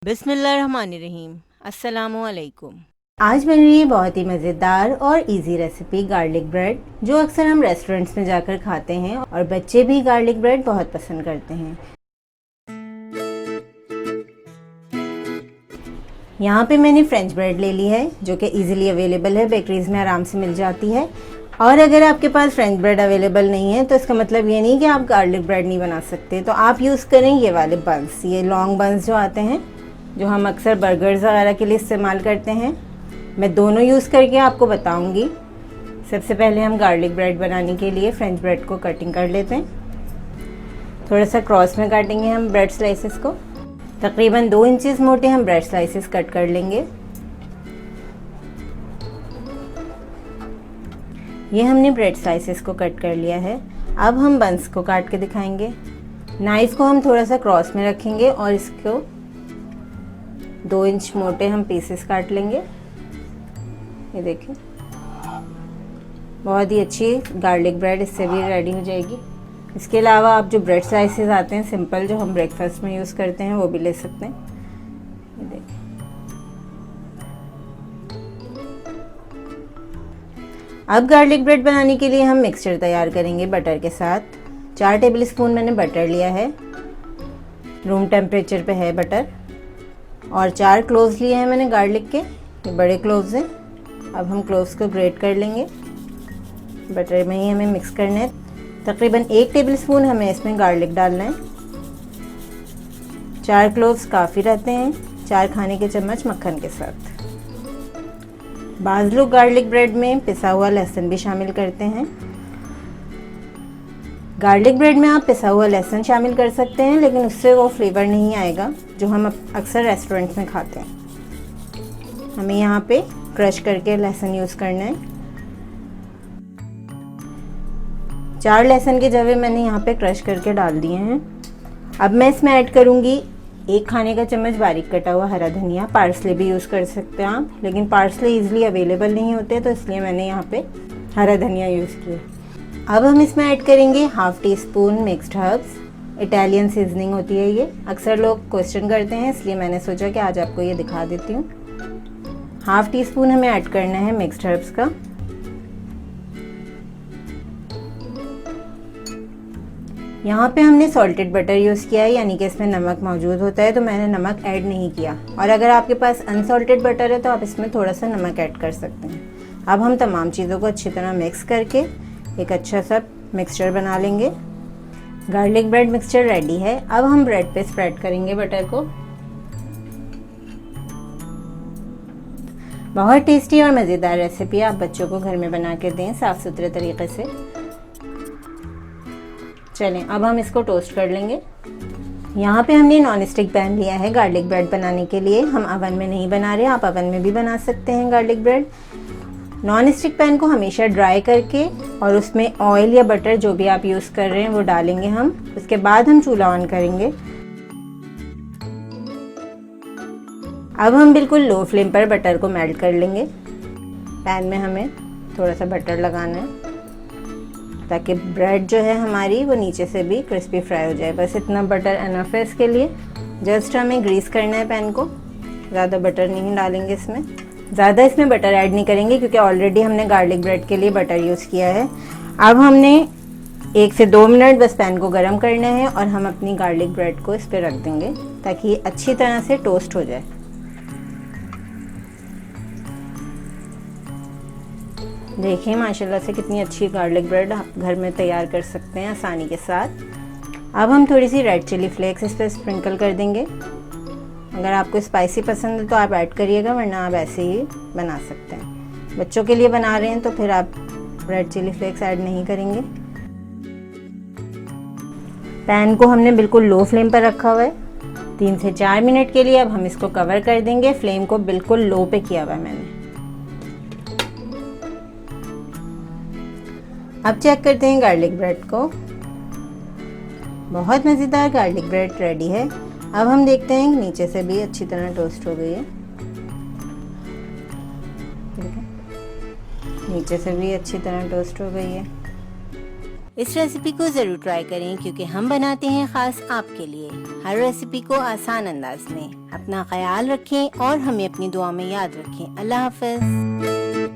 बिस्मिल्लाहिर्रहमानिर्रहीम। अस्सलामुअलैकुम। आज बन रही है बहुत ही मज़ेदार और इजी रेसिपी गार्लिक ब्रेड, जो अक्सर हम रेस्टोरेंट्स में जाकर खाते हैं और बच्चे भी गार्लिक ब्रेड बहुत पसंद करते हैं। यहाँ पे मैंने फ्रेंच ब्रेड ले ली है, जो कि इजीली अवेलेबल है, बेकरीज में आराम से मिल जाती है। और अगर आपके पास फ्रेंच ब्रेड अवेलेबल नहीं है तो इसका मतलब ये नहीं कि आप गार्लिक ब्रेड नहीं बना सकते। तो आप यूज़ करें ये वाले बंस, ये लॉन्ग बंस जो आते हैं, जो हम अक्सर बर्गर्स वगैरह के लिए इस्तेमाल करते हैं। मैं दोनों यूज़ करके आपको बताऊंगी। सबसे पहले हम गार्लिक ब्रेड बनाने के लिए फ्रेंच ब्रेड को कटिंग कर लेते हैं। थोड़ा सा क्रॉस में काटेंगे हम ब्रेड स्लाइसेस को। तकरीबन 2 इंचेस मोटे हम ब्रेड स्लाइसेस कट कर लेंगे। ये हमने ब्रेड स्लाइसेस को कट कर लिया है। अब हम बंस को काट के दिखाएंगे। नाइफ को हम थोड़ा सा क्रॉस में रखेंगे और इसको 2 इंच मोटे हम पीसेस काट लेंगे। ये देखिए, बहुत ही अच्छी गार्लिक ब्रेड इससे भी रेडी हो जाएगी। इसके अलावा आप जो ब्रेड स्लाइसेस आते हैं सिंपल, जो हम ब्रेकफास्ट में यूज़ करते हैं, वो भी ले सकते हैं। ये देखिए, अब गार्लिक ब्रेड बनाने के लिए हम मिक्सचर तैयार करेंगे बटर के साथ। 4 टेबलस्पून मैंने बटर लिया है, रूम टेम्परेचर पे है बटर। और 4 क्लोव्स लिए हैं मैंने गार्लिक के, ये बड़े क्लोव्स हैं। अब हम क्लोव्स को ग्रेट कर लेंगे। बटर में ही हमें मिक्स करना है। तकरीबन 1 टेबलस्पून हमें इसमें गार्लिक डालना है। 4 क्लोव्स काफ़ी रहते हैं। 4 खाने के चम्मच मक्खन के साथ। बाज़ लोग गार्लिक ब्रेड में पिसा हुआ लहसुन भी शामिल करते हैं। गार्लिक ब्रेड में आप पिसा हुआ लहसुन शामिल कर सकते हैं, लेकिन उससे वो फ्लेवर नहीं आएगा जो हम अक्सर रेस्टोरेंट्स में खाते हैं। हमें यहाँ पे क्रश करके लहसुन यूज़ करना है। 4 लहसुन के जवे मैंने यहाँ पे क्रश करके डाल दिए हैं। अब मैं इसमें ऐड करूँगी 1 खाने का चम्मच बारीक कटा हुआ हरा धनिया। पार्सले भी यूज़ कर सकते हैं आप, लेकिन पार्सले ईजिली अवेलेबल नहीं होते, तो इसलिए मैंने यहाँ पे हरा धनिया यूज़ किया। अब हम इसमें ऐड करेंगे 1/2 teaspoon mixed herbs. Italian seasoning होती है ये, अक्सर लोग क्वेश्चन करते हैं, इसलिए मैंने सोचा कि आज आपको ये दिखा देती हूँ। 1/2 टीस्पून हमें ऐड करना है मिक्स्ड हर्ब्स का। यहाँ पे हमने सॉल्टेड बटर यूज़ किया है, यानी कि इसमें नमक मौजूद होता है, तो मैंने नमक ऐड नहीं किया। और अगर आपके पास अनसॉल्टेड बटर है तो आप इसमें थोड़ा सा नमक ऐड कर सकते हैं। अब हम तमाम चीज़ों को अच्छी तरह मिक्स करके एक अच्छा सा मिक्सचर बना लेंगे। गार्लिक ब्रेड मिक्सचर रेडी है। अब हम ब्रेड पे स्प्रेड करेंगे बटर को। बहुत टेस्टी और मज़ेदार रेसिपी, आप बच्चों को घर में बना के दें साफ़ सुथरे तरीके से। चलें, अब हम इसको टोस्ट कर लेंगे। यहाँ पे हमने नॉन स्टिक पैन लिया है गार्लिक ब्रेड बनाने के लिए। हम अवन में नहीं बना रहे, आप अवन में भी बना सकते हैं garlic bread. Non stick pan को हमेशा ड्राई करके और उसमें ऑयल या बटर जो भी आप यूज़ कर रहे हैं वो डालेंगे हम। उसके बाद हम चूल्हा ऑन करेंगे। अब हम बिल्कुल लो फ्लेम पर बटर को मेल्ट कर लेंगे। पैन में हमें थोड़ा सा बटर लगाना है ताकि ब्रेड जो है हमारी वो नीचे से भी क्रिस्पी फ्राई हो जाए। बस इतना बटर एनफ है इसके लिए। जस्ट हमें ग्रीस करना है पैन को, ज़्यादा बटर नहीं डालेंगे इसमें। ज़्यादा इसमें बटर ऐड नहीं करेंगे क्योंकि ऑलरेडी हमने गार्लिक ब्रेड के लिए बटर यूज़ किया है। अब हमने 1 से 2 मिनट बस पैन को गर्म करना है और हम अपनी गार्लिक ब्रेड को इस पर रख देंगे ताकि ये अच्छी तरह से टोस्ट हो जाए। देखिए माशाल्लाह से कितनी अच्छी गार्लिक ब्रेड आप घर में तैयार कर सकते हैं आसानी के साथ। अब हम थोड़ी सी रेड चिली फ्लेक्स इस पर स्प्रिंकल कर देंगे। अगर आपको स्पाइसी पसंद है तो आप ऐड करिएगा, वरना आप ऐसे ही बना सकते हैं। बच्चों के लिए बना रहे हैं तो फिर आप रेड चिली फ्लेक्स ऐड नहीं करेंगे। पैन को हमने बिल्कुल लो फ्लेम पर रखा हुआ है 3 से 4 मिनट के लिए। अब हम इसको कवर कर देंगे। फ्लेम को बिल्कुल लो पे किया हुआ है मैंने। अब चेक करते हैं गार्लिक ब्रेड को। बहुत मज़ेदार गार्लिक ब्रेड रेडी है। अब हम देखते हैं कि नीचे से भी अच्छी तरह टोस्ट हो गई है। नीचे से भी अच्छी तरह टोस्ट हो गई है। इस रेसिपी को ज़रूर ट्राई करें क्योंकि हम बनाते हैं ख़ास आपके लिए, हर रेसिपी को आसान अंदाज में। अपना ख्याल रखें और हमें अपनी दुआ में याद रखें। अल्लाह हाफ़िज़।